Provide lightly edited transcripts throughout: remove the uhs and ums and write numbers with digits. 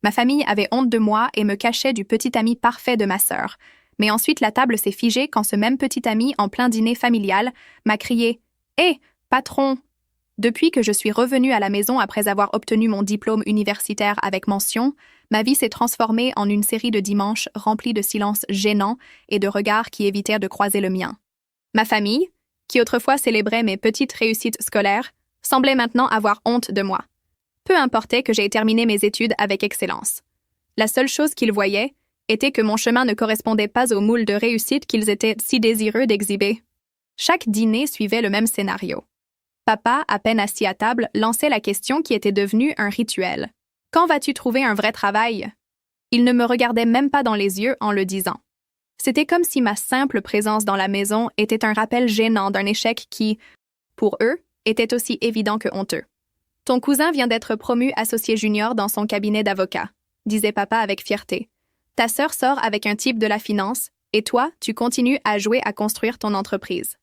Ma famille avait honte de moi et me cachait du petit ami parfait de ma sœur. Mais ensuite, la table s'est figée quand ce même petit ami, en plein dîner familial, m'a crié « Hé, patron !» Depuis que je suis revenue à la maison après avoir obtenu mon diplôme universitaire avec mention, ma vie s'est transformée en une série de dimanches remplis de silences gênants et de regards qui évitèrent de croiser le mien. Ma famille, qui autrefois célébrait mes petites réussites scolaires, semblait maintenant avoir honte de moi. Peu importait que j'aie terminé mes études avec excellence. La seule chose qu'ils voyaient était que mon chemin ne correspondait pas au moule de réussite qu'ils étaient si désireux d'exhiber. Chaque dîner suivait le même scénario. Papa, à peine assis à table, lançait la question qui était devenue un rituel. « Quand vas-tu trouver un vrai travail ?» Il ne me regardait même pas dans les yeux en le disant. C'était comme si ma simple présence dans la maison était un rappel gênant d'un échec qui, pour eux, était aussi évident que honteux. « Ton cousin vient d'être promu associé junior dans son cabinet d'avocat, » disait papa avec fierté. « Ta sœur sort avec un type de la finance, et toi, tu continues à jouer à construire ton entreprise. »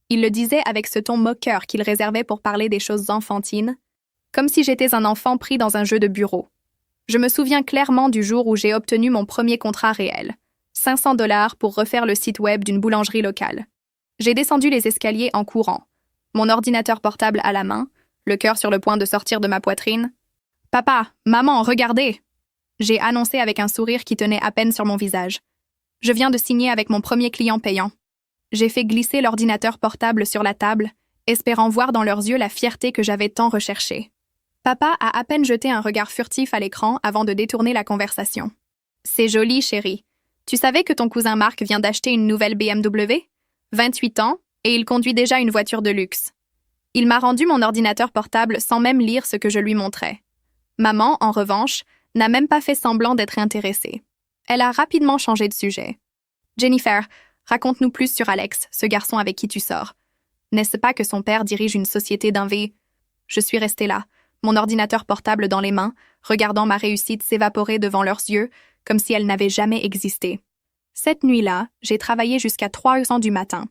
Il le disait avec ce ton moqueur qu'il réservait pour parler des choses enfantines, comme si j'étais un enfant pris dans un jeu de bureau. Je me souviens clairement du jour où j'ai obtenu mon premier contrat réel, 500 $ pour refaire le site web d'une boulangerie locale. J'ai descendu les escaliers en courant, mon ordinateur portable à la main, le cœur sur le point de sortir de ma poitrine. « Papa, maman, regardez !» J'ai annoncé avec un sourire qui tenait à peine sur mon visage. « Je viens de signer avec mon premier client payant. » J'ai fait glisser l'ordinateur portable sur la table, espérant voir dans leurs yeux la fierté que j'avais tant recherchée. Papa a à peine jeté un regard furtif à l'écran avant de détourner la conversation. « C'est joli, chérie. Tu savais que ton cousin Marc vient d'acheter une nouvelle BMW? 28 ans, et il conduit déjà une voiture de luxe. » Il m'a rendu mon ordinateur portable sans même lire ce que je lui montrais. Maman, en revanche, n'a même pas fait semblant d'être intéressée. Elle a rapidement changé de sujet. « Jennifer, raconte-nous plus sur Alex, ce garçon avec qui tu sors. N'est-ce pas que son père dirige une société d'inv... » Je suis restée là, mon ordinateur portable dans les mains, regardant ma réussite s'évaporer devant leurs yeux, comme si elle n'avait jamais existé. Cette nuit-là, j'ai travaillé jusqu'à 3 heures du matin,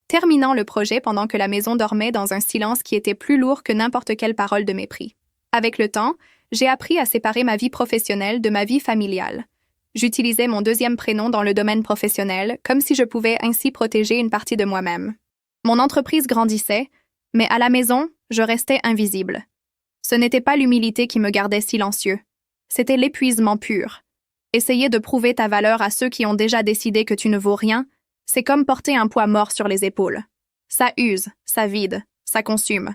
terminant le projet pendant que la maison dormait dans un silence qui était plus lourd que n'importe quelle parole de mépris. Avec le temps, j'ai appris à séparer ma vie professionnelle de ma vie familiale. J'utilisais mon deuxième prénom dans le domaine professionnel, comme si je pouvais ainsi protéger une partie de moi-même. Mon entreprise grandissait, mais à la maison, je restais invisible. Ce n'était pas l'humilité qui me gardait silencieux. C'était l'épuisement pur. Essayer de prouver ta valeur à ceux qui ont déjà décidé que tu ne vaux rien, c'est comme porter un poids mort sur les épaules. Ça use, ça vide, ça consume.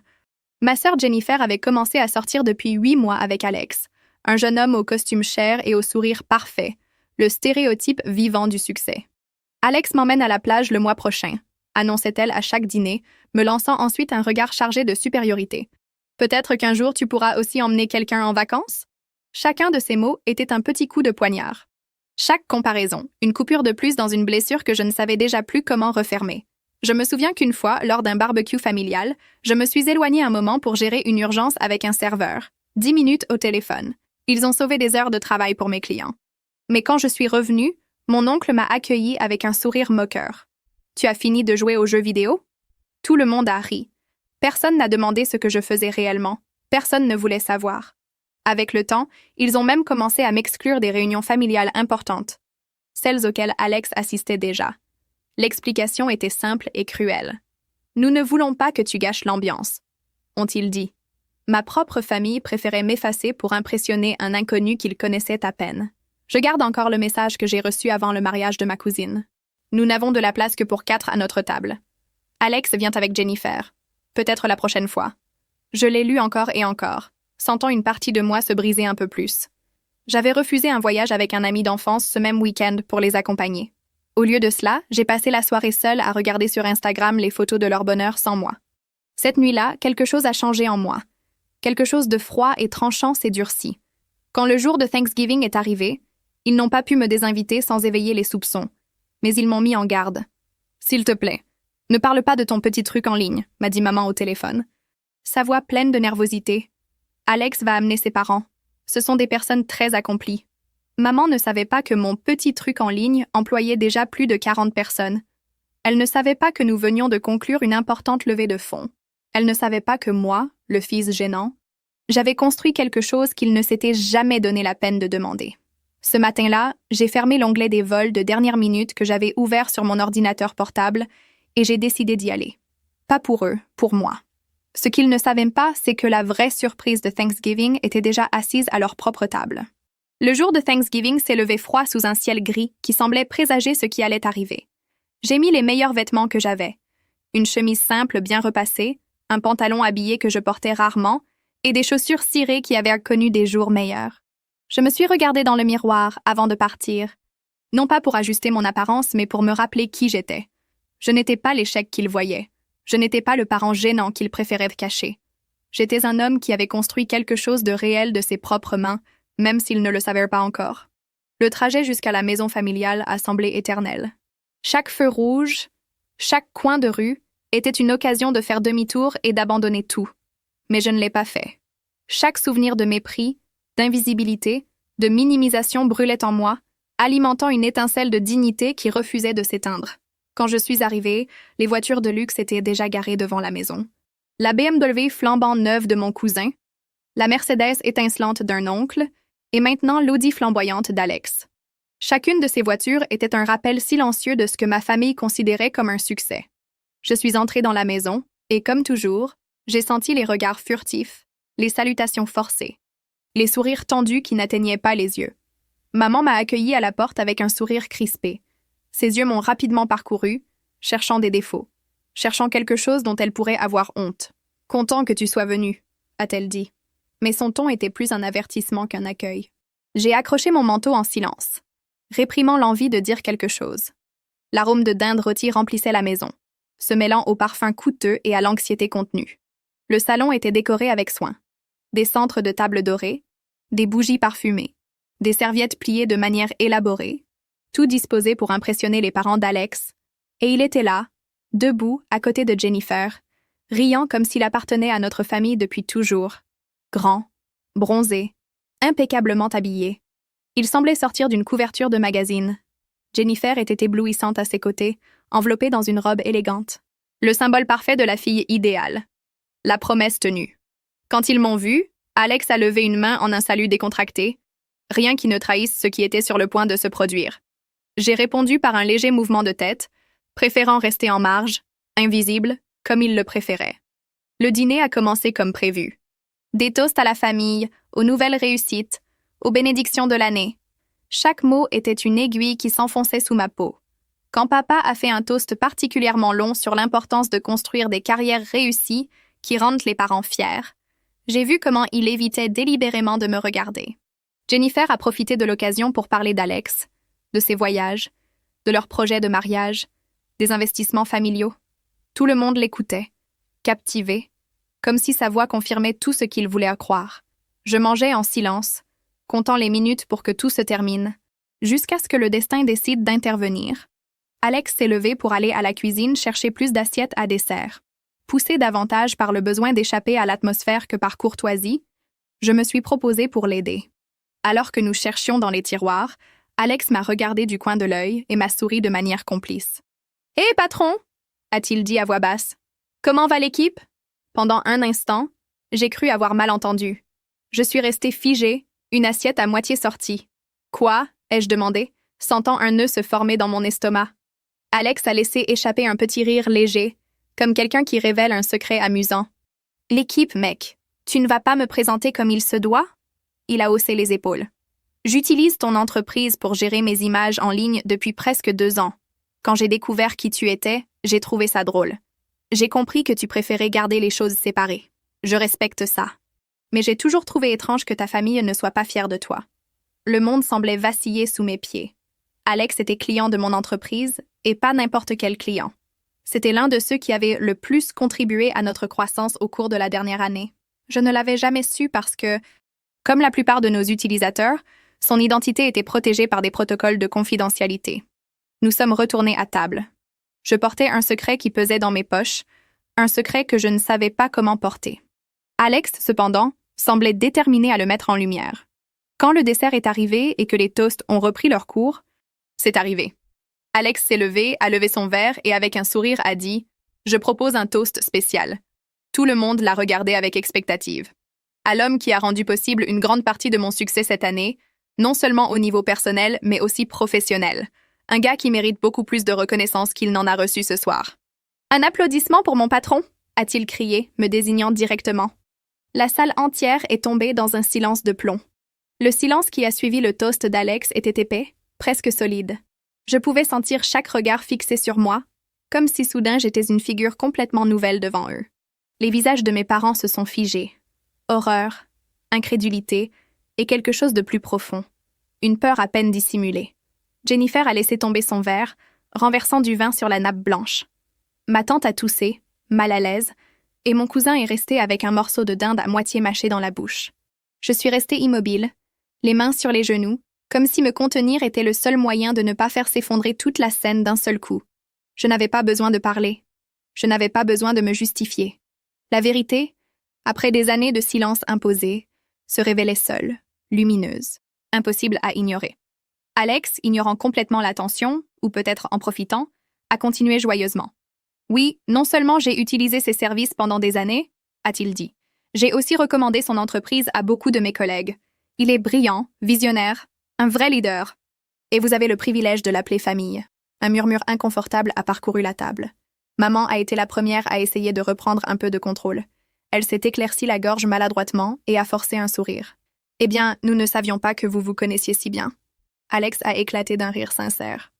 Ma sœur Jennifer avait commencé à sortir depuis 8 mois avec Alex, un jeune homme au costume cher et au sourire parfait, le stéréotype vivant du succès. « Alex m'emmène à la plage le mois prochain », annonçait-elle à chaque dîner, me lançant ensuite un regard chargé de supériorité. « Peut-être qu'un jour tu pourras aussi emmener quelqu'un en vacances ?» Chacun de ces mots était un petit coup de poignard. Chaque comparaison, une coupure de plus dans une blessure que je ne savais déjà plus comment refermer. Je me souviens qu'une fois, lors d'un barbecue familial, je me suis éloignée un moment pour gérer une urgence avec un serveur. 10 minutes au téléphone. Ils ont sauvé des heures de travail pour mes clients. Mais quand je suis revenue, mon oncle m'a accueilli avec un sourire moqueur. « Tu as fini de jouer aux jeux vidéo ?» Tout le monde a ri. Personne n'a demandé ce que je faisais réellement. Personne ne voulait savoir. Avec le temps, ils ont même commencé à m'exclure des réunions familiales importantes, celles auxquelles Alex assistait déjà. L'explication était simple et cruelle. « Nous ne voulons pas que tu gâches l'ambiance », ont-ils dit. Ma propre famille préférait m'effacer pour impressionner un inconnu qu'ils connaissaient à peine. Je garde encore le message que j'ai reçu avant le mariage de ma cousine. Nous n'avons de la place que pour 4 à notre table. Alex vient avec Jennifer. Peut-être la prochaine fois. Je l'ai lu encore et encore, sentant une partie de moi se briser un peu plus. J'avais refusé un voyage avec un ami d'enfance ce même week-end pour les accompagner. Au lieu de cela, j'ai passé la soirée seule à regarder sur Instagram les photos de leur bonheur sans moi. Cette nuit-là, quelque chose a changé en moi. Quelque chose de froid et tranchant s'est durci. Quand le jour de Thanksgiving est arrivé, ils n'ont pas pu me désinviter sans éveiller les soupçons. Mais ils m'ont mis en garde. « S'il te plaît, ne parle pas de ton petit truc en ligne », m'a dit maman au téléphone. Sa voix pleine de nervosité. « Alex va amener ses parents. Ce sont des personnes très accomplies. » Maman ne savait pas que mon petit truc en ligne employait déjà plus de 40 personnes. Elle ne savait pas que nous venions de conclure une importante levée de fonds. Elle ne savait pas que moi, le fils gênant, J'avais construit quelque chose qu'il ne s'était jamais donné la peine de demander. Ce matin-là, j'ai fermé l'onglet des vols de dernière minute que j'avais ouvert sur mon ordinateur portable et j'ai décidé d'y aller. Pas pour eux, pour moi. Ce qu'ils ne savaient pas, c'est que la vraie surprise de Thanksgiving était déjà assise à leur propre table. Le jour de Thanksgiving s'est levé froid sous un ciel gris qui semblait présager ce qui allait arriver. J'ai mis les meilleurs vêtements que j'avais. Une chemise simple bien repassée, un pantalon habillé que je portais rarement et des chaussures cirées qui avaient connu des jours meilleurs. Je me suis regardée dans le miroir avant de partir. Non pas pour ajuster mon apparence, mais pour me rappeler qui j'étais. Je n'étais pas l'échec qu'ils voyaient. Je n'étais pas le parent gênant qu'ils préféraient cacher. J'étais un homme qui avait construit quelque chose de réel de ses propres mains, même s'il ne le savait pas encore. Le trajet jusqu'à la maison familiale a semblé éternel. Chaque feu rouge, chaque coin de rue était une occasion de faire demi-tour et d'abandonner tout. Mais je ne l'ai pas fait. Chaque souvenir de mépris, d'invisibilité, de minimisation brûlait en moi, alimentant une étincelle de dignité qui refusait de s'éteindre. Quand je suis arrivée, les voitures de luxe étaient déjà garées devant la maison. La BMW flambant neuve de mon cousin, la Mercedes étincelante d'un oncle, et maintenant l'Audi flamboyante d'Alex. Chacune de ces voitures était un rappel silencieux de ce que ma famille considérait comme un succès. Je suis entrée dans la maison, et comme toujours, j'ai senti les regards furtifs, les salutations forcées, les sourires tendus qui n'atteignaient pas les yeux. Maman m'a accueillie à la porte avec un sourire crispé. Ses yeux m'ont rapidement parcouru, cherchant des défauts, cherchant quelque chose dont elle pourrait avoir honte. « Content que tu sois venu », a-t-elle dit. Mais son ton était plus un avertissement qu'un accueil. J'ai accroché mon manteau en silence, réprimant l'envie de dire quelque chose. L'arôme de dinde rôtie remplissait la maison, se mêlant au parfum coûteux et à l'anxiété contenue. Le salon était décoré avec soin. Des centres de table dorées, des bougies parfumées, des serviettes pliées de manière élaborée, tout disposé pour impressionner les parents d'Alex, et il était là, debout à côté de Jennifer, riant comme s'il appartenait à notre famille depuis toujours. Grand, bronzé, impeccablement habillé. Il semblait sortir d'une couverture de magazine. Jennifer était éblouissante à ses côtés, enveloppée dans une robe élégante. Le symbole parfait de la fille idéale. La promesse tenue. Quand ils m'ont vue, Alex a levé une main en un salut décontracté, rien qui ne trahisse ce qui était sur le point de se produire. J'ai répondu par un léger mouvement de tête, préférant rester en marge, invisible, comme il le préférait. Le dîner a commencé comme prévu. Des toasts à la famille, aux nouvelles réussites, aux bénédictions de l'année. Chaque mot était une aiguille qui s'enfonçait sous ma peau. Quand papa a fait un toast particulièrement long sur l'importance de construire des carrières réussies qui rendent les parents fiers, j'ai vu comment il évitait délibérément de me regarder. Jennifer a profité de l'occasion pour parler d'Alex, de ses voyages, de leurs projets de mariage, des investissements familiaux. Tout le monde l'écoutait, captivé, comme si sa voix confirmait tout ce qu'il voulait croire. Je mangeais en silence, comptant les minutes pour que tout se termine, jusqu'à ce que le destin décide d'intervenir. Alex s'est levé pour aller à la cuisine chercher plus d'assiettes à dessert. Poussé davantage par le besoin d'échapper à l'atmosphère que par courtoisie, je me suis proposée pour l'aider. Alors que nous cherchions dans les tiroirs, Alex m'a regardé du coin de l'œil et m'a souri de manière complice. « Hé, patron !» a-t-il dit à voix basse. « Comment va l'équipe ?» Pendant un instant, j'ai cru avoir mal entendu. Je suis restée figée, une assiette à moitié sortie. « Quoi ?» ai-je demandé, sentant un nœud se former dans mon estomac. Alex a laissé échapper un petit rire léger, comme quelqu'un qui révèle un secret amusant. « L'équipe, mec, tu ne vas pas me présenter comme il se doit ?» Il a haussé les épaules. « J'utilise ton entreprise pour gérer mes images en ligne depuis presque 2 ans. Quand j'ai découvert qui tu étais, j'ai trouvé ça drôle. J'ai compris que tu préférais garder les choses séparées. Je respecte ça. Mais j'ai toujours trouvé étrange que ta famille ne soit pas fière de toi. » Le monde semblait vaciller sous mes pieds. Alex était client de mon entreprise, et pas n'importe quel client. C'était l'un de ceux qui avaient le plus contribué à notre croissance au cours de la dernière année. Je ne l'avais jamais su parce que, comme la plupart de nos utilisateurs, son identité était protégée par des protocoles de confidentialité. Nous sommes retournés à table. Je portais un secret qui pesait dans mes poches, un secret que je ne savais pas comment porter. Alex, cependant, semblait déterminé à le mettre en lumière. Quand le dessert est arrivé et que les toasts ont repris leur cours, c'est arrivé. Alex s'est levé, a levé son verre et avec un sourire a dit « Je propose un toast spécial ». Tout le monde l'a regardé avec expectative. À l'homme qui a rendu possible une grande partie de mon succès cette année, non seulement au niveau personnel, mais aussi professionnel. Un gars qui mérite beaucoup plus de reconnaissance qu'il n'en a reçu ce soir. Un applaudissement pour mon patron, a-t-il crié, me désignant directement. La salle entière est tombée dans un silence de plomb. Le silence qui a suivi le toast d'Alex était épais, presque solide. Je pouvais sentir chaque regard fixé sur moi, comme si soudain j'étais une figure complètement nouvelle devant eux. Les visages de mes parents se sont figés. Horreur, incrédulité et quelque chose de plus profond. Une peur à peine dissimulée. Jennifer a laissé tomber son verre, renversant du vin sur la nappe blanche. Ma tante a toussé, mal à l'aise, et mon cousin est resté avec un morceau de dinde à moitié mâché dans la bouche. Je suis restée immobile, les mains sur les genoux, comme si me contenir était le seul moyen de ne pas faire s'effondrer toute la scène d'un seul coup. Je n'avais pas besoin de parler. Je n'avais pas besoin de me justifier. La vérité, après des années de silence imposé, se révélait seule, lumineuse, impossible à ignorer. Alex, ignorant complètement l'attention, ou peut-être en profitant, a continué joyeusement. Oui, non seulement j'ai utilisé ses services pendant des années, a-t-il dit, j'ai aussi recommandé son entreprise à beaucoup de mes collègues. Il est brillant, visionnaire, un vrai leader. Et vous avez le privilège de l'appeler famille. Un murmure inconfortable a parcouru la table. Maman a été la première à essayer de reprendre un peu de contrôle. Elle s'est éclaircie la gorge maladroitement et a forcé un sourire. Eh bien, nous ne savions pas que vous vous connaissiez si bien. Alex a éclaté d'un rire sincère.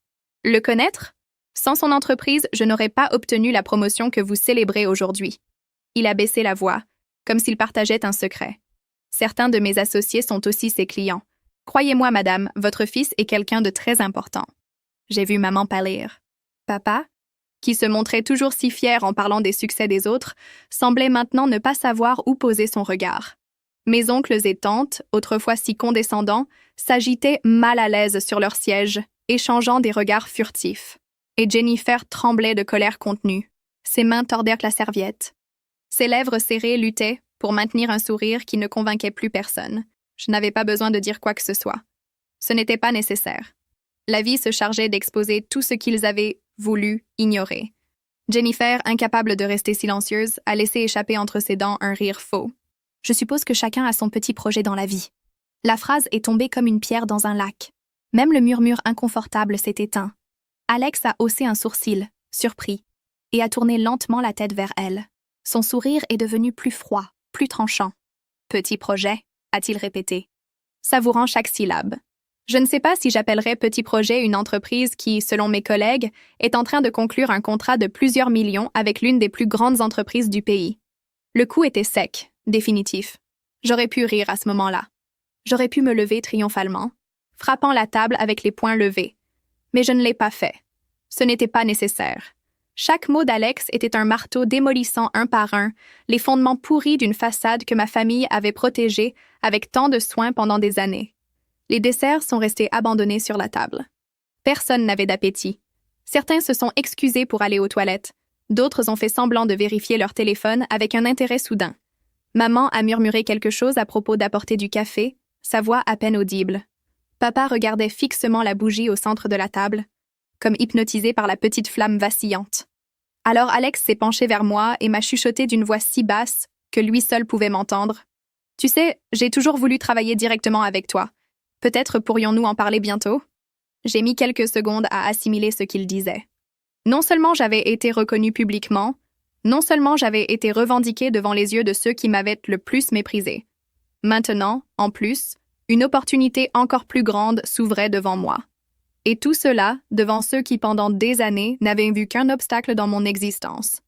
Le connaître? Sans son entreprise, je n'aurais pas obtenu la promotion que vous célébrez aujourd'hui. Il a baissé la voix, comme s'il partageait un secret. Certains de mes associés sont aussi ses clients. Croyez-moi, madame, votre fils est quelqu'un de très important. J'ai vu maman pâlir. Papa, qui se montrait toujours si fier en parlant des succès des autres, semblait maintenant ne pas savoir où poser son regard. Mes oncles et tantes, autrefois si condescendants, s'agitaient mal à l'aise sur leur siège, échangeant des regards furtifs. Et Jennifer tremblait de colère contenue. Ses mains tordirent la serviette. Ses lèvres serrées luttaient pour maintenir un sourire qui ne convainquait plus personne. Je n'avais pas besoin de dire quoi que ce soit. Ce n'était pas nécessaire. La vie se chargeait d'exposer tout ce qu'ils avaient voulu ignorer. Jennifer, incapable de rester silencieuse, a laissé échapper entre ses dents un rire faux. Je suppose que chacun a son petit projet dans la vie. La phrase est tombée comme une pierre dans un lac. Même le murmure inconfortable s'est éteint. Alex a haussé un sourcil, surpris, et a tourné lentement la tête vers elle. Son sourire est devenu plus froid, plus tranchant. « Petit projet », a-t-il répété, savourant chaque syllabe. Je ne sais pas si j'appellerais petit projet une entreprise qui, selon mes collègues, est en train de conclure un contrat de plusieurs millions avec l'une des plus grandes entreprises du pays. Le coup était sec, définitif. J'aurais pu rire à ce moment-là. J'aurais pu me lever triomphalement, frappant la table avec les poings levés. Mais je ne l'ai pas fait. Ce n'était pas nécessaire. Chaque mot d'Alex était un marteau démolissant un par un les fondements pourris d'une façade que ma famille avait protégée avec tant de soin pendant des années. Les desserts sont restés abandonnés sur la table. Personne n'avait d'appétit. Certains se sont excusés pour aller aux toilettes. D'autres ont fait semblant de vérifier leur téléphone avec un intérêt soudain. Maman a murmuré quelque chose à propos d'apporter du café, sa voix à peine audible. Papa regardait fixement la bougie au centre de la table, comme hypnotisé par la petite flamme vacillante. Alors Alex s'est penché vers moi et m'a chuchoté d'une voix si basse que lui seul pouvait m'entendre. « Tu sais, j'ai toujours voulu travailler directement avec toi. Peut-être pourrions-nous en parler bientôt ?» J'ai mis quelques secondes à assimiler ce qu'il disait. Non seulement j'avais été reconnue publiquement, non seulement j'avais été revendiquée devant les yeux de ceux qui m'avaient le plus méprisée. Maintenant, en plus, une opportunité encore plus grande s'ouvrait devant moi. Et tout cela devant ceux qui, pendant des années, n'avaient vu qu'un obstacle dans mon existence.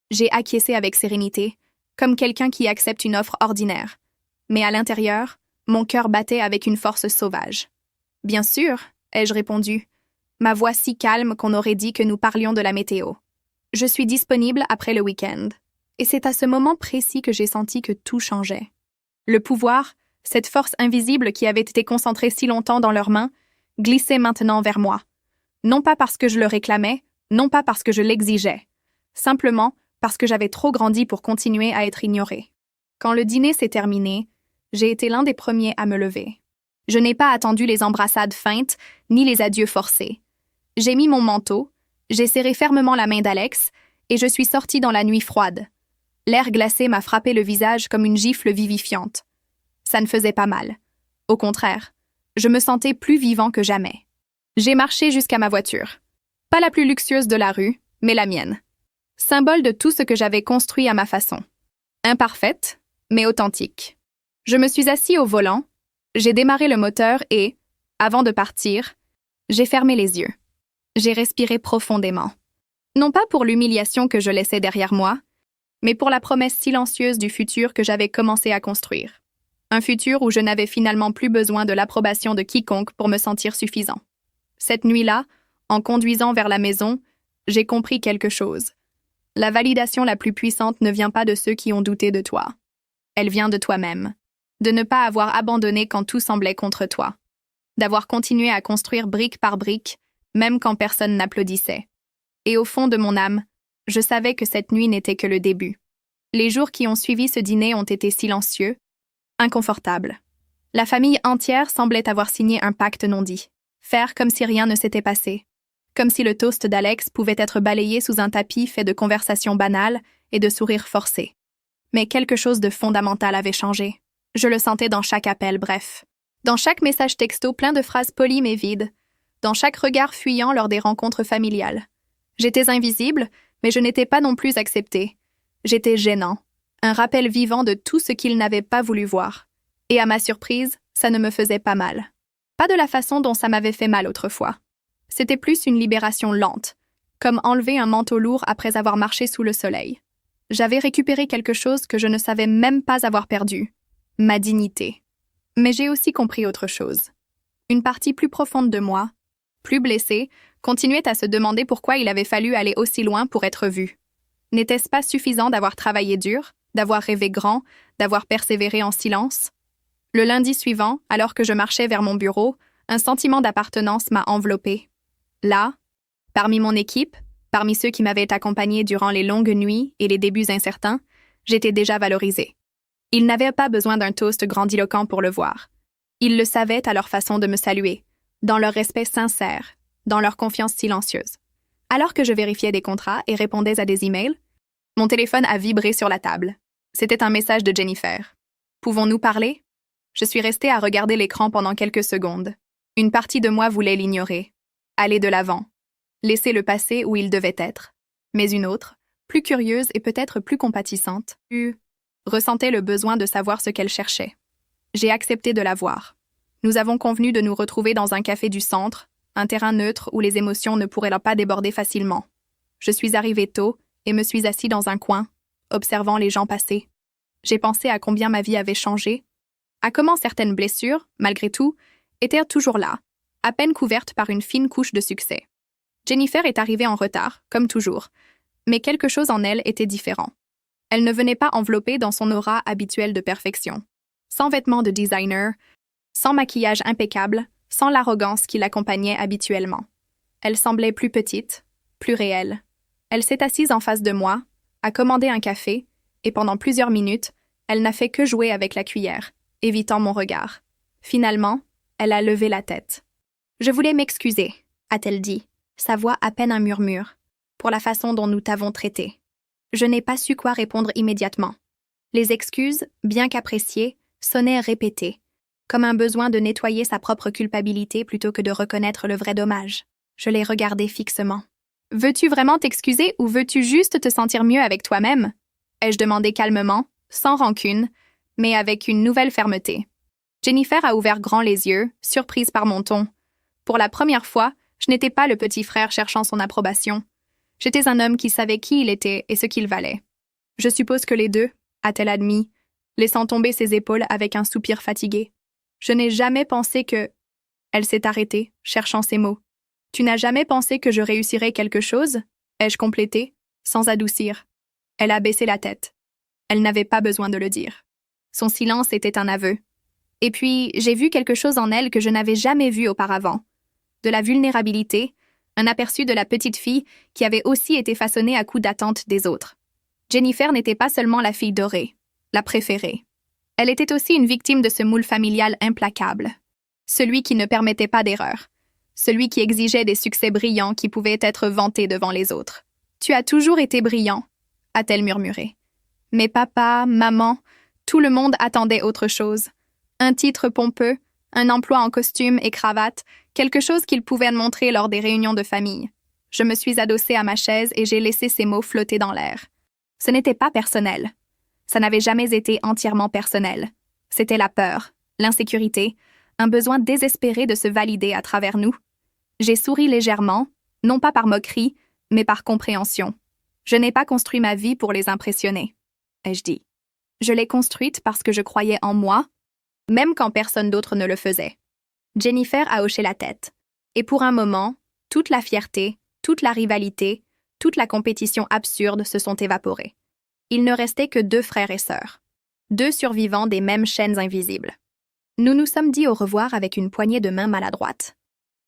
J'ai acquiescé avec sérénité, comme quelqu'un qui accepte une offre ordinaire. Mais à l'intérieur, mon cœur battait avec une force sauvage. « Bien sûr », ai-je répondu, ma voix si calme qu'on aurait dit que nous parlions de la météo. « Je suis disponible après le week-end. » Et c'est à ce moment précis que j'ai senti que tout changeait. Le pouvoir, cette force invisible qui avait été concentrée si longtemps dans leurs mains, glissait maintenant vers moi. Non pas parce que je le réclamais, non pas parce que je l'exigeais. Simplement parce que j'avais trop grandi pour continuer à être ignorée. Quand le dîner s'est terminé, j'ai été l'un des premiers à me lever. Je n'ai pas attendu les embrassades feintes, ni les adieux forcés. J'ai mis mon manteau, j'ai serré fermement la main d'Alex, et je suis sortie dans la nuit froide. L'air glacé m'a frappé le visage comme une gifle vivifiante. Ça ne faisait pas mal. Au contraire, je me sentais plus vivant que jamais. J'ai marché jusqu'à ma voiture. Pas la plus luxueuse de la rue, mais la mienne. Symbole de tout ce que j'avais construit à ma façon. Imparfaite, mais authentique. Je me suis assis au volant, j'ai démarré le moteur et, avant de partir, j'ai fermé les yeux. J'ai respiré profondément. Non pas pour l'humiliation que je laissais derrière moi, mais pour la promesse silencieuse du futur que j'avais commencé à construire. Un futur où je n'avais finalement plus besoin de l'approbation de quiconque pour me sentir suffisant. Cette nuit-là, en conduisant vers la maison, j'ai compris quelque chose. La validation la plus puissante ne vient pas de ceux qui ont douté de toi. Elle vient de toi-même. De ne pas avoir abandonné quand tout semblait contre toi. D'avoir continué à construire brique par brique, même quand personne n'applaudissait. Et au fond de mon âme, je savais que cette nuit n'était que le début. Les jours qui ont suivi ce dîner ont été silencieux, inconfortables. La famille entière semblait avoir signé un pacte non dit. Faire comme si rien ne s'était passé. Comme si le toast d'Alex pouvait être balayé sous un tapis fait de conversations banales et de sourires forcés. Mais quelque chose de fondamental avait changé. Je le sentais dans chaque appel, bref. Dans chaque message texto plein de phrases polies mais vides. Dans chaque regard fuyant lors des rencontres familiales. J'étais invisible, mais je n'étais pas non plus acceptée. J'étais gênant. Un rappel vivant de tout ce qu'il n'avait pas voulu voir. Et à ma surprise, ça ne me faisait pas mal. Pas de la façon dont ça m'avait fait mal autrefois. C'était plus une libération lente, comme enlever un manteau lourd après avoir marché sous le soleil. J'avais récupéré quelque chose que je ne savais même pas avoir perdu. Ma dignité. Mais j'ai aussi compris autre chose. Une partie plus profonde de moi, plus blessée, continuait à se demander pourquoi il avait fallu aller aussi loin pour être vue. N'était-ce pas suffisant d'avoir travaillé dur, d'avoir rêvé grand, d'avoir persévéré en silence? Le lundi suivant, alors que je marchais vers mon bureau, un sentiment d'appartenance m'a enveloppée. Là, parmi mon équipe, parmi ceux qui m'avaient accompagné durant les longues nuits et les débuts incertains, j'étais déjà valorisée. Ils n'avaient pas besoin d'un toast grandiloquent pour le voir. Ils le savaient à leur façon de me saluer, dans leur respect sincère, dans leur confiance silencieuse. Alors que je vérifiais des contrats et répondais à des emails, mon téléphone a vibré sur la table. C'était un message de Jennifer. « Pouvons-nous parler ?» Je suis restée à regarder l'écran pendant quelques secondes. Une partie de moi voulait l'ignorer. Aller de l'avant. Laisser le passé où il devait être. Mais une autre, plus curieuse et peut-être plus compatissante, ressentait le besoin de savoir ce qu'elle cherchait. J'ai accepté de la voir. Nous avons convenu de nous retrouver dans un café du centre, un terrain neutre où les émotions ne pourraient pas déborder facilement. Je suis arrivée tôt et me suis assis dans un coin, observant les gens passer. J'ai pensé à combien ma vie avait changé, à comment certaines blessures, malgré tout, étaient toujours là, à peine couvertes par une fine couche de succès. Jennifer est arrivée en retard, comme toujours, mais quelque chose en elle était différent. Elle ne venait pas enveloppée dans son aura habituelle de perfection, sans vêtements de designer, sans maquillage impeccable, sans l'arrogance qui l'accompagnait habituellement. Elle semblait plus petite, plus réelle. Elle s'est assise en face de moi, a commandé un café, et pendant plusieurs minutes, elle n'a fait que jouer avec la cuillère, évitant mon regard. Finalement, elle a levé la tête. « Je voulais m'excuser », a-t-elle dit, sa voix à peine un murmure, pour la façon dont nous t'avons traité. Je n'ai pas su quoi répondre immédiatement. Les excuses, bien qu'appréciées, sonnaient répétées, comme un besoin de nettoyer sa propre culpabilité plutôt que de reconnaître le vrai dommage. Je l'ai regardée fixement. « Veux-tu vraiment t'excuser ou veux-tu juste te sentir mieux avec toi-même » ai-je demandé calmement, sans rancune, mais avec une nouvelle fermeté. Jennifer a ouvert grand les yeux, surprise par mon ton. Pour la première fois, je n'étais pas le petit frère cherchant son approbation. J'étais un homme qui savait qui il était et ce qu'il valait. « Je suppose que les deux » a-t-elle admis, laissant tomber ses épaules avec un soupir fatigué. « Je n'ai jamais pensé que... » Elle s'est arrêtée, cherchant ses mots. « Tu n'as jamais pensé que je réussirais quelque chose » ai-je complété, sans adoucir. Elle a baissé la tête. Elle n'avait pas besoin de le dire. Son silence était un aveu. Et puis, j'ai vu quelque chose en elle que je n'avais jamais vu auparavant. De la vulnérabilité, un aperçu de la petite fille qui avait aussi été façonnée à coups d'attente des autres. Jennifer n'était pas seulement la fille dorée, la préférée. Elle était aussi une victime de ce moule familial implacable. Celui qui ne permettait pas d'erreur. Celui qui exigeait des succès brillants qui pouvaient être vantés devant les autres. « Tu as toujours été brillant », a-t-elle murmuré. Mais papa, maman, tout le monde attendait autre chose. Un titre pompeux, un emploi en costume et cravate, quelque chose qu'ils pouvaient montrer lors des réunions de famille. Je me suis adossée à ma chaise et j'ai laissé ces mots flotter dans l'air. Ce n'était pas personnel. Ça n'avait jamais été entièrement personnel. C'était la peur, l'insécurité, un besoin désespéré de se valider à travers nous. J'ai souri légèrement, non pas par moquerie, mais par compréhension. Je n'ai pas construit ma vie pour les impressionner, ai-je dit. Je l'ai construite parce que je croyais en moi, même quand personne d'autre ne le faisait. Jennifer a hoché la tête. Et pour un moment, toute la fierté, toute la rivalité, toute la compétition absurde se sont évaporées. Il ne restait que 2 frères et sœurs. 2 survivants des mêmes chaînes invisibles. Nous nous sommes dit au revoir avec une poignée de main maladroite.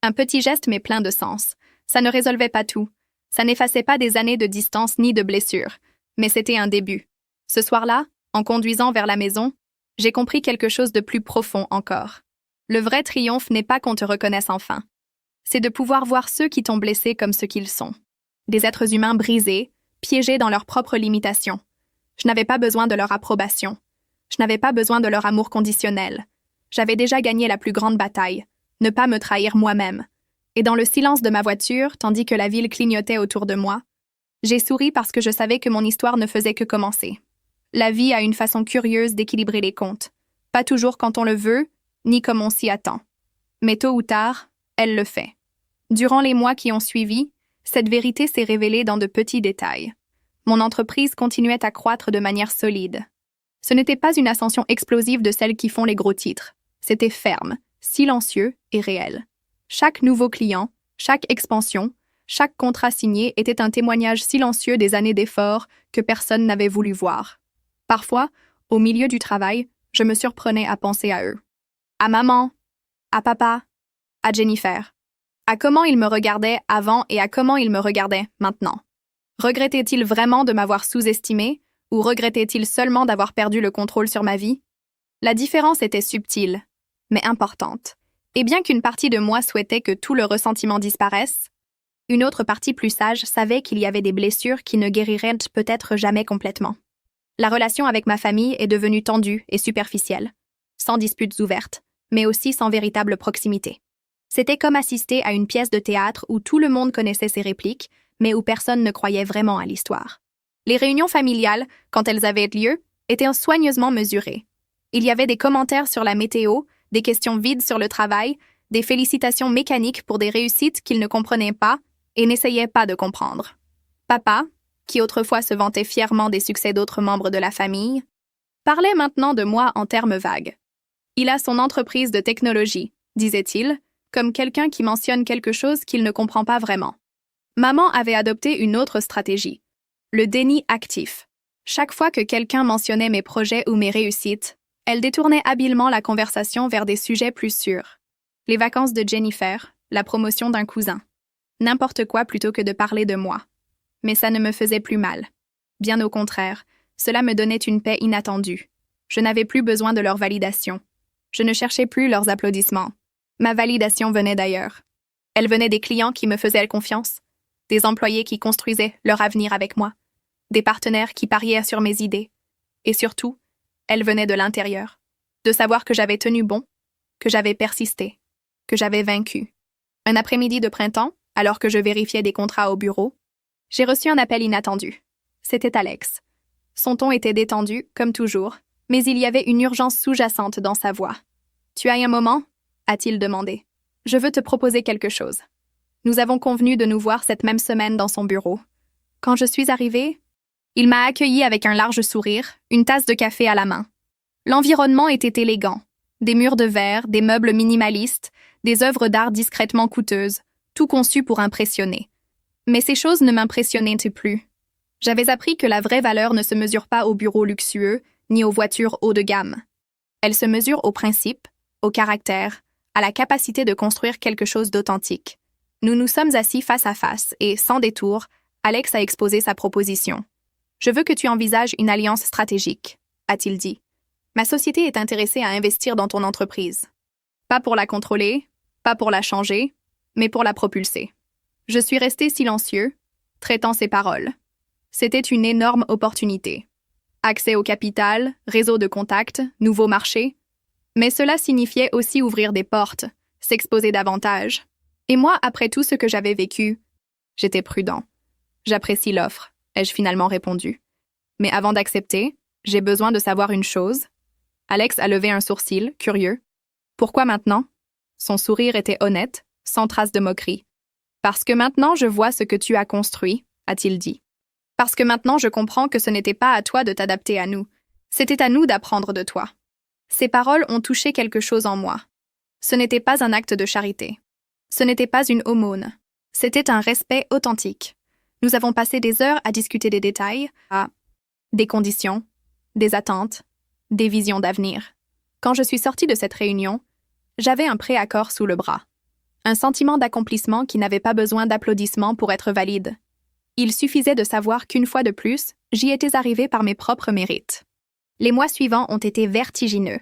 Un petit geste mais plein de sens. Ça ne résolvait pas tout. Ça n'effaçait pas des années de distance ni de blessures. Mais c'était un début. Ce soir-là, en conduisant vers la maison, j'ai compris quelque chose de plus profond encore. Le vrai triomphe n'est pas qu'on te reconnaisse enfin. C'est de pouvoir voir ceux qui t'ont blessé comme ce qu'ils sont. Des êtres humains brisés, piégés dans leurs propres limitations. Je n'avais pas besoin de leur approbation. Je n'avais pas besoin de leur amour conditionnel. J'avais déjà gagné la plus grande bataille, ne pas me trahir moi-même. Et dans le silence de ma voiture, tandis que la ville clignotait autour de moi, j'ai souri parce que je savais que mon histoire ne faisait que commencer. La vie a une façon curieuse d'équilibrer les comptes. Pas toujours quand on le veut, ni comme on s'y attend. Mais tôt ou tard, elle le fait. Durant les mois qui ont suivi, cette vérité s'est révélée dans de petits détails. Mon entreprise continuait à croître de manière solide. Ce n'était pas une ascension explosive de celles qui font les gros titres. C'était ferme, silencieux et réel. Chaque nouveau client, chaque expansion, chaque contrat signé était un témoignage silencieux des années d'efforts que personne n'avait voulu voir. Parfois, au milieu du travail, je me surprenais à penser à eux. À maman, à papa, à Jennifer. À comment ils me regardaient avant et à comment ils me regardaient maintenant. Regrettait-il vraiment de m'avoir sous-estimé ou regrettait-il seulement d'avoir perdu le contrôle sur ma vie? La différence était subtile, mais importante. Et bien qu'une partie de moi souhaitait que tout le ressentiment disparaisse, une autre partie plus sage savait qu'il y avait des blessures qui ne guériraient peut-être jamais complètement. La relation avec ma famille est devenue tendue et superficielle, sans disputes ouvertes, mais aussi sans véritable proximité. C'était comme assister à une pièce de théâtre où tout le monde connaissait ses répliques, mais où personne ne croyait vraiment à l'histoire. Les réunions familiales, quand elles avaient lieu, étaient soigneusement mesurées. Il y avait des commentaires sur la météo, des questions vides sur le travail, des félicitations mécaniques pour des réussites qu'ils ne comprenaient pas et n'essayaient pas de comprendre. Papa, qui autrefois se vantait fièrement des succès d'autres membres de la famille, parlait maintenant de moi en termes vagues. Il a son entreprise de technologie, disait-il, comme quelqu'un qui mentionne quelque chose qu'il ne comprend pas vraiment. Maman avait adopté une autre stratégie, le déni actif. Chaque fois que quelqu'un mentionnait mes projets ou mes réussites, elle détournait habilement la conversation vers des sujets plus sûrs. Les vacances de Jennifer, la promotion d'un cousin. N'importe quoi plutôt que de parler de moi. Mais ça ne me faisait plus mal. Bien au contraire, cela me donnait une paix inattendue. Je n'avais plus besoin de leur validation. Je ne cherchais plus leurs applaudissements. Ma validation venait d'ailleurs. Elle venait des clients qui me faisaient confiance, des employés qui construisaient leur avenir avec moi, des partenaires qui pariaient sur mes idées. Et surtout, elle venait de l'intérieur, de savoir que j'avais tenu bon, que j'avais persisté, que j'avais vaincu. Un après-midi de printemps, alors que je vérifiais des contrats au bureau, j'ai reçu un appel inattendu. C'était Alex. Son ton était détendu, comme toujours, mais il y avait une urgence sous-jacente dans sa voix. « Tu as un moment ?» a-t-il demandé. « Je veux te proposer quelque chose. » Nous avons convenu de nous voir cette même semaine dans son bureau. Quand je suis arrivée, il m'a accueilli avec un large sourire, une tasse de café à la main. L'environnement était élégant. Des murs de verre, des meubles minimalistes, des œuvres d'art discrètement coûteuses, tout conçu pour impressionner. Mais ces choses ne m'impressionnaient plus. J'avais appris que la vraie valeur ne se mesure pas aux bureaux luxueux, ni aux voitures haut de gamme. Elle se mesure aux principes, au caractère, à la capacité de construire quelque chose d'authentique. Nous nous sommes assis face à face et, sans détour, Alex a exposé sa proposition. « Je veux que tu envisages une alliance stratégique », a-t-il dit. « Ma société est intéressée à investir dans ton entreprise. Pas pour la contrôler, pas pour la changer, mais pour la propulser. » Je suis resté silencieux, traitant ses paroles. C'était une énorme opportunité. Accès au capital, réseau de contacts, nouveaux marchés. Mais cela signifiait aussi ouvrir des portes, s'exposer davantage. Et moi, après tout ce que j'avais vécu, j'étais prudent. J'apprécie l'offre, ai-je finalement répondu. Mais avant d'accepter, j'ai besoin de savoir une chose. Alex a levé un sourcil, curieux. Pourquoi maintenant? Son sourire était honnête, sans trace de moquerie. Parce que maintenant je vois ce que tu as construit, a-t-il dit. Parce que maintenant je comprends que ce n'était pas à toi de t'adapter à nous. C'était à nous d'apprendre de toi. Ces paroles ont touché quelque chose en moi. Ce n'était pas un acte de charité. Ce n'était pas une aumône. C'était un respect authentique. Nous avons passé des heures à discuter des détails, des conditions, des attentes, des visions d'avenir. Quand je suis sortie de cette réunion, j'avais un préaccord sous le bras. Un sentiment d'accomplissement qui n'avait pas besoin d'applaudissements pour être valide. Il suffisait de savoir qu'une fois de plus, j'y étais arrivée par mes propres mérites. Les mois suivants ont été vertigineux.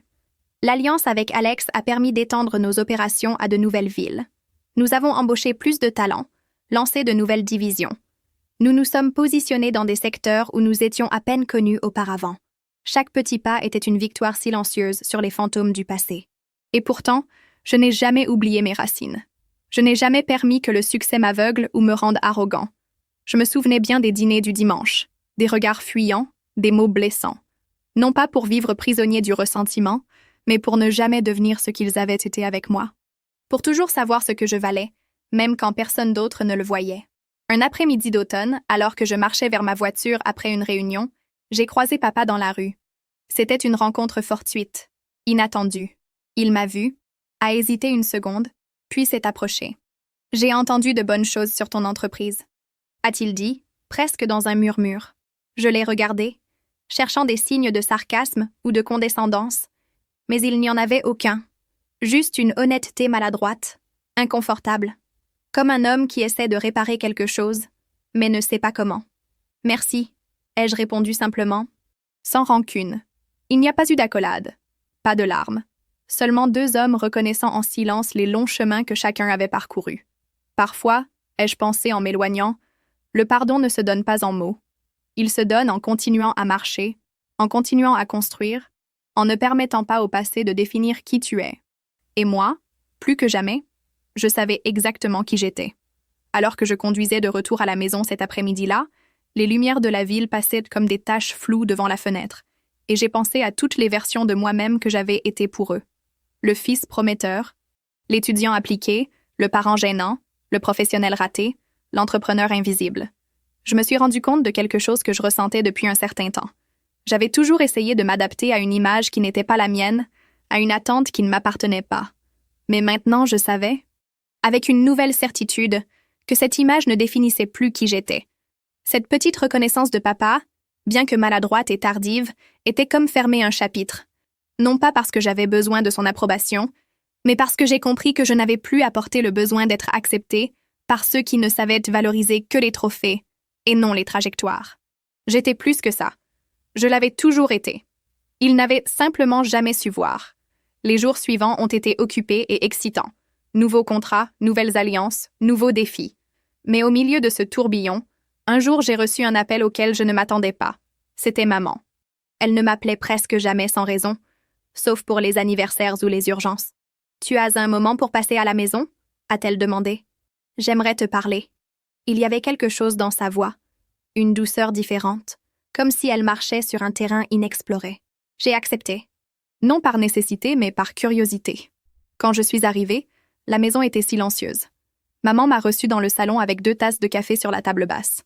L'alliance avec Alex a permis d'étendre nos opérations à de nouvelles villes. Nous avons embauché plus de talents, lancé de nouvelles divisions. Nous nous sommes positionnés dans des secteurs où nous étions à peine connus auparavant. Chaque petit pas était une victoire silencieuse sur les fantômes du passé. Et pourtant, je n'ai jamais oublié mes racines. Je n'ai jamais permis que le succès m'aveugle ou me rende arrogant. Je me souvenais bien des dîners du dimanche, des regards fuyants, des mots blessants. Non pas pour vivre prisonnier du ressentiment, mais pour ne jamais devenir ce qu'ils avaient été avec moi. Pour toujours savoir ce que je valais, même quand personne d'autre ne le voyait. Un après-midi d'automne, alors que je marchais vers ma voiture après une réunion, j'ai croisé papa dans la rue. C'était une rencontre fortuite, inattendue. Il m'a vue, a hésité une seconde, puis s'est approché. « J'ai entendu de bonnes choses sur ton entreprise », a-t-il dit, presque dans un murmure. Je l'ai regardé, cherchant des signes de sarcasme ou de condescendance, mais il n'y en avait aucun. Juste une honnêteté maladroite, inconfortable, comme un homme qui essaie de réparer quelque chose, mais ne sait pas comment. « Merci », ai-je répondu simplement, sans rancune. Il n'y a pas eu d'accolade, pas de larmes, seulement deux hommes reconnaissant en silence les longs chemins que chacun avait parcourus. Parfois, ai-je pensé en m'éloignant, le pardon ne se donne pas en mots. Il se donne en continuant à marcher, en continuant à construire, en ne permettant pas au passé de définir qui tu es. Et moi, plus que jamais, je savais exactement qui j'étais. Alors que je conduisais de retour à la maison cet après-midi-là, les lumières de la ville passaient comme des taches floues devant la fenêtre, et j'ai pensé à toutes les versions de moi-même que j'avais été pour eux. Le fils prometteur, l'étudiant appliqué, le parent gênant, le professionnel raté, l'entrepreneur invisible. Je me suis rendu compte de quelque chose que je ressentais depuis un certain temps. J'avais toujours essayé de m'adapter à une image qui n'était pas la mienne, à une attente qui ne m'appartenait pas. Mais maintenant, je savais, avec une nouvelle certitude, que cette image ne définissait plus qui j'étais. Cette petite reconnaissance de papa, bien que maladroite et tardive, était comme fermer un chapitre. Non pas parce que j'avais besoin de son approbation, mais parce que j'ai compris que je n'avais plus à porter le besoin d'être acceptée par ceux qui ne savaient valoriser que les trophées et non les trajectoires. J'étais plus que ça. Je l'avais toujours été. Ils n'avaient simplement jamais su voir. Les jours suivants ont été occupés et excitants. Nouveaux contrats, nouvelles alliances, nouveaux défis. Mais au milieu de ce tourbillon, un jour j'ai reçu un appel auquel je ne m'attendais pas. C'était maman. Elle ne m'appelait presque jamais sans raison, sauf pour les anniversaires ou les urgences. « Tu as un moment pour passer à la maison ?» a-t-elle demandé. « J'aimerais te parler. » Il y avait quelque chose dans sa voix, une douceur différente, comme si elle marchait sur un terrain inexploré. J'ai accepté. Non par nécessité, mais par curiosité. Quand je suis arrivée, la maison était silencieuse. Maman m'a reçue dans le salon avec 2 tasses de café sur la table basse.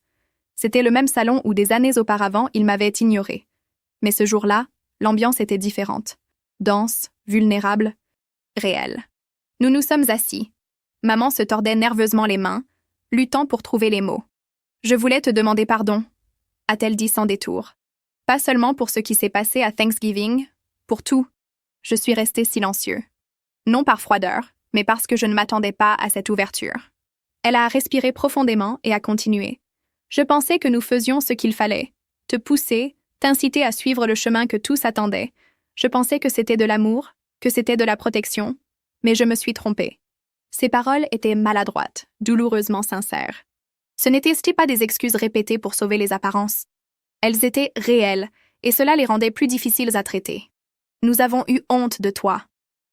C'était le même salon où des années auparavant, il m'avait ignorée. Mais ce jour-là, l'ambiance était différente. Dense, vulnérable, réelle. Nous nous sommes assis. Maman se tordait nerveusement les mains, luttant pour trouver les mots. « Je voulais te demander pardon », a-t-elle dit sans détour. Pas seulement pour ce qui s'est passé à Thanksgiving, pour tout. Je suis restée silencieux. Non par froideur, mais parce que je ne m'attendais pas à cette ouverture. Elle a respiré profondément et a continué. Je pensais que nous faisions ce qu'il fallait. Te pousser, t'inciter à suivre le chemin que tous attendaient. Je pensais que c'était de l'amour, que c'était de la protection, mais je me suis trompée. Ces paroles étaient maladroites, douloureusement sincères. Ce n'étaient pas des excuses répétées pour sauver les apparences. Elles étaient réelles et cela les rendait plus difficiles à traiter. Nous avons eu honte de toi,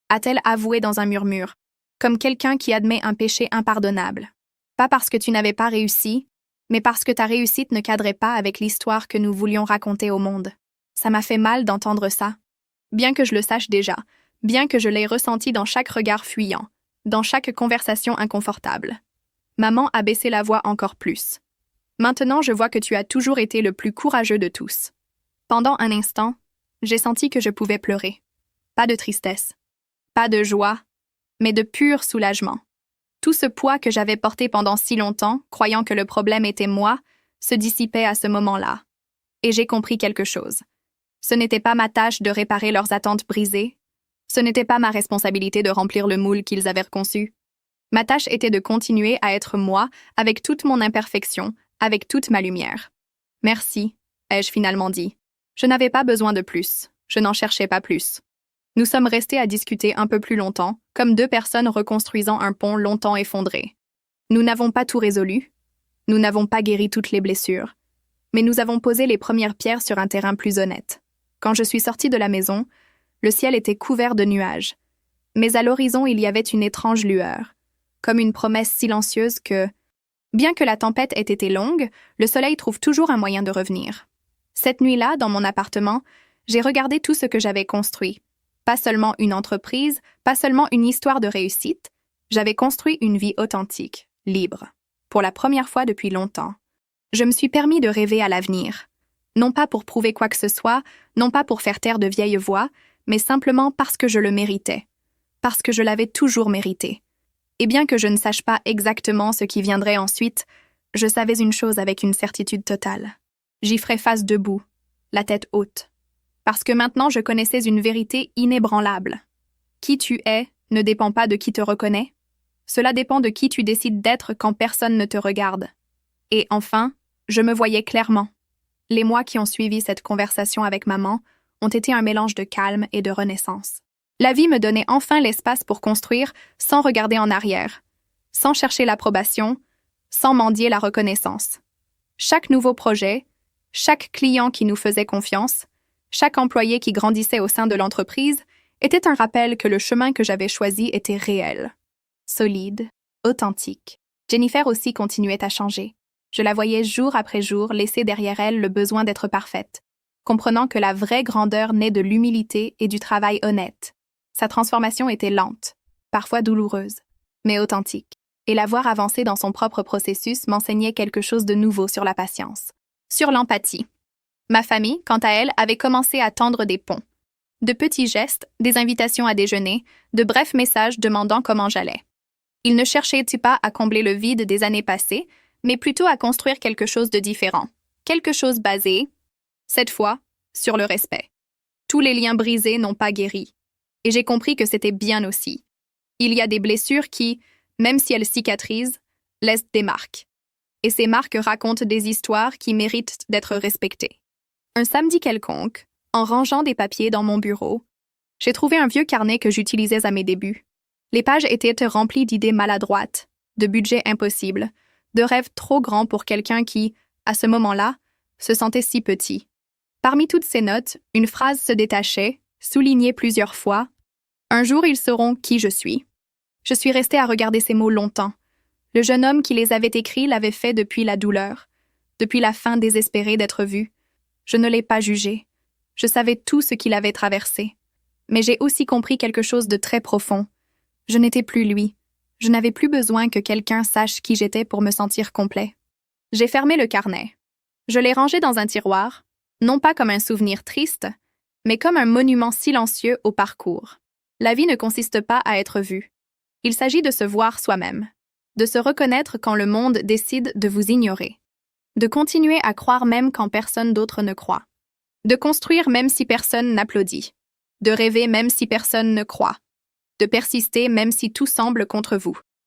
a-t-elle avoué dans un murmure, comme quelqu'un qui admet un péché impardonnable. Pas parce que tu n'avais pas réussi, mais parce que ta réussite ne cadrait pas avec l'histoire que nous voulions raconter au monde. Ça m'a fait mal d'entendre ça. Bien que je le sache déjà, bien que je l'ai ressenti dans chaque regard fuyant, dans chaque conversation inconfortable. Maman a baissé la voix encore plus. Maintenant, je vois que tu as toujours été le plus courageux de tous. Pendant un instant, j'ai senti que je pouvais pleurer. Pas de tristesse, pas de joie, mais de pur soulagement. Tout ce poids que j'avais porté pendant si longtemps, croyant que le problème était moi, se dissipait à ce moment-là. Et j'ai compris quelque chose. Ce n'était pas ma tâche de réparer leurs attentes brisées. Ce n'était pas ma responsabilité de remplir le moule qu'ils avaient conçu. Ma tâche était de continuer à être moi, avec toute mon imperfection, avec toute ma lumière. Merci, ai-je finalement dit. Je n'avais pas besoin de plus. Je n'en cherchais pas plus. Nous sommes restés à discuter un peu plus longtemps, comme deux personnes reconstruisant un pont longtemps effondré. Nous n'avons pas tout résolu. Nous n'avons pas guéri toutes les blessures. Mais nous avons posé les premières pierres sur un terrain plus honnête. Quand je suis sortie de la maison, le ciel était couvert de nuages. Mais à l'horizon, il y avait une étrange lueur, comme une promesse silencieuse que, bien que la tempête ait été longue, le soleil trouve toujours un moyen de revenir. Cette nuit-là, dans mon appartement, j'ai regardé tout ce que j'avais construit. Pas seulement une entreprise, pas seulement une histoire de réussite, j'avais construit une vie authentique, libre, pour la première fois depuis longtemps. Je me suis permis de rêver à l'avenir. Non pas pour prouver quoi que ce soit, non pas pour faire taire de vieilles voix, mais simplement parce que je le méritais, parce que je l'avais toujours mérité. Et bien que je ne sache pas exactement ce qui viendrait ensuite, je savais une chose avec une certitude totale. J'y ferais face debout, la tête haute. Parce que maintenant je connaissais une vérité inébranlable. Qui tu es ne dépend pas de qui te reconnaît. Cela dépend de qui tu décides d'être quand personne ne te regarde. Et enfin, je me voyais clairement. Les mois qui ont suivi cette conversation avec maman ont été un mélange de calme et de renaissance. La vie me donnait enfin l'espace pour construire sans regarder en arrière, sans chercher l'approbation, sans mendier la reconnaissance. Chaque nouveau projet, chaque client qui nous faisait confiance, chaque employé qui grandissait au sein de l'entreprise était un rappel que le chemin que j'avais choisi était réel, solide, authentique. Jennifer aussi continuait à changer. Je la voyais jour après jour laisser derrière elle le besoin d'être parfaite, comprenant que la vraie grandeur naît de l'humilité et du travail honnête. Sa transformation était lente, parfois douloureuse, mais authentique. Et la voir avancer dans son propre processus m'enseignait quelque chose de nouveau sur la patience, sur l'empathie. Ma famille, quant à elle, avait commencé à tendre des ponts. De petits gestes, des invitations à déjeuner, de brefs messages demandant comment j'allais. Ils ne cherchaient-ils pas à combler le vide des années passées, mais plutôt à construire quelque chose de différent, quelque chose basé, cette fois, sur le respect. Tous les liens brisés n'ont pas guéri. Et j'ai compris que c'était bien aussi. Il y a des blessures qui, même si elles cicatrisent, laissent des marques. Et ces marques racontent des histoires qui méritent d'être respectées. Un samedi quelconque, en rangeant des papiers dans mon bureau, j'ai trouvé un vieux carnet que j'utilisais à mes débuts. Les pages étaient remplies d'idées maladroites, de budgets impossibles, de rêves trop grands pour quelqu'un qui, à ce moment-là, se sentait si petit. Parmi toutes ces notes, une phrase se détachait, soulignée plusieurs fois. « Un jour, ils sauront qui je suis. » Je suis restée à regarder ces mots longtemps. Le jeune homme qui les avait écrits l'avait fait depuis la douleur, depuis la fin désespérée d'être vu. Je ne l'ai pas jugé. Je savais tout ce qu'il avait traversé. Mais j'ai aussi compris quelque chose de très profond. Je n'étais plus lui. Je n'avais plus besoin que quelqu'un sache qui j'étais pour me sentir complet. J'ai fermé le carnet. Je l'ai rangé dans un tiroir, non pas comme un souvenir triste, mais comme un monument silencieux au parcours. La vie ne consiste pas à être vue. Il s'agit de se voir soi-même, de se reconnaître quand le monde décide de vous ignorer, de continuer à croire même quand personne d'autre ne croit, de construire même si personne n'applaudit, de rêver même si personne ne croit, de persister même si tout semble contre vous.